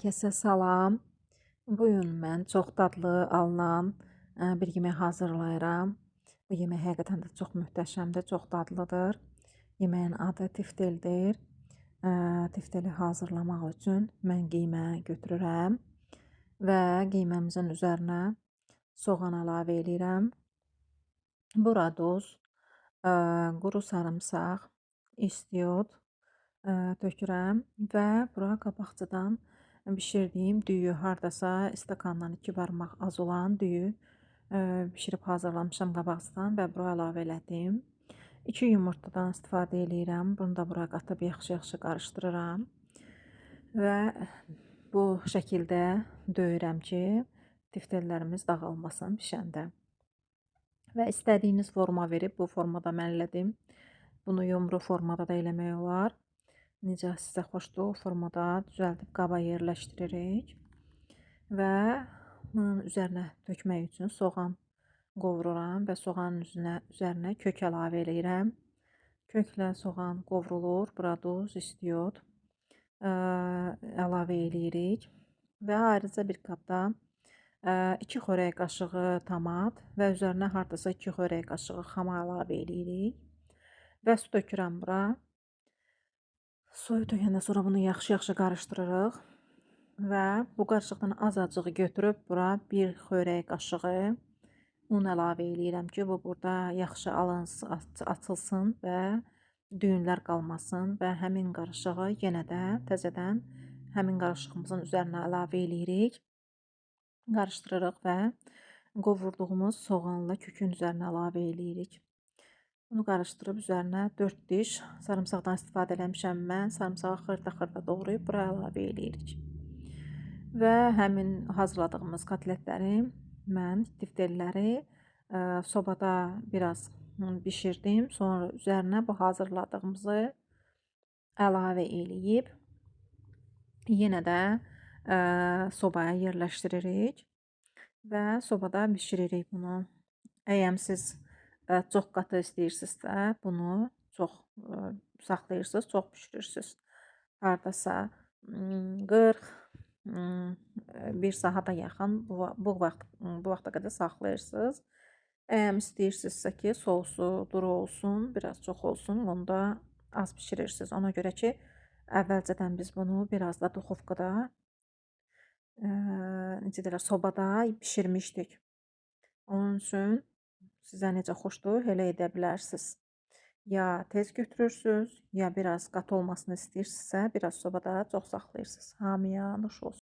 Kəsə salam. Bu gün mən çox dadlı alınan bir yemək hazırlayıram. Bu yemək həqiqətən də çox möhtəşəmdir, çox dadlıdır. Yeməyin adı tiftildir. Tiftili hazırlamaq üçün mən qiymə götürürəm və qiyməmizin üzərinə soğan əlavə edirəm. Bura duz, quru sarımsaq, istiot tökürəm və bura qabaqcadan bişirdiyim düyü, hardasa stəkandan 2 barmaq az olan düyü bişirib hazırlamışam qabaqcadan və bura əlavə elədim. 2 yumurtadan istifadə edirəm. Bunu da bura qatıb yaxşı-yaxşı qarışdırıram və bu şəkildə döyürəm ki, tiftellərimiz dağılmasın bişəndə. Və istədiyiniz forma verib bu formada mən elədim. Bunu yumru formada da eləmək olar. Necə sizə xoşdur, o formada düzəldib qaba yerləşdiririk və bunun üzərinə tökmək üçün soğan qovururam və soğanın üzərinə kök əlavə edirəm. Köklə soğan qovrulur, bura duz, istiot əlavə edirik və ayrıca bir qabda 2 xörək qaşığı tomat və üzərinə hardasa 2 xörək qaşığı xama əlavə edirik və su tökürəm bura. Suyu tökəndən sonra bunu yaxşı-yaxşı qarışdırırıq və bu qarışıqdan azacıq götürüb bura 1 xörək qaşığı un əlavə edirəm ki, bu burada yaxşı açılsın və düyünlər qalmasın və həmin qarışığı yenə də təzədən həmin qarışığımızın üzərinə əlavə edirik. Qarışdırırıq və qovurduğumuz soğanla kökün üzərinə əlavə edirik. Bunu qarışdırıb üzərinə 4 diş sarımsaqdan istifadə eləmişəm mən. Sarımsağı xırda-xırda doğrayıb bura əlavə edirik. Və həmin hazırladığımız kotletləri mən tiftelləri sobada biraz bişirdim. Sonra üzərinə bu hazırladığımızı əlavə eləyib yenə də sobaya yerləşdiririk və sobada bişiririk bunu. Əgər siz çox qatı istəyirsinizsə, bunu çox saxlayırsınız, çox bişirirsiniz. Hardasa 40-1 saata yaxın bu vaxta qədər saxlayırsınız. Əgər istəyirsinizsə ki, sousu duru olsun, biraz çox olsun, onda az bişirirsiniz. Ona görə ki, əvvəlcədən biz bunu biraz da duxovkada, necə deyirlər, sobada bişirmişdik. Onun üçün sizə necə xoşdur, elə edə bilərsiniz. Ya tez götürürsünüz, ya biraz qatı olmasını istəyirsinizsə, biraz sobada çox saxlayırsınız. Hamıya nuş olsun.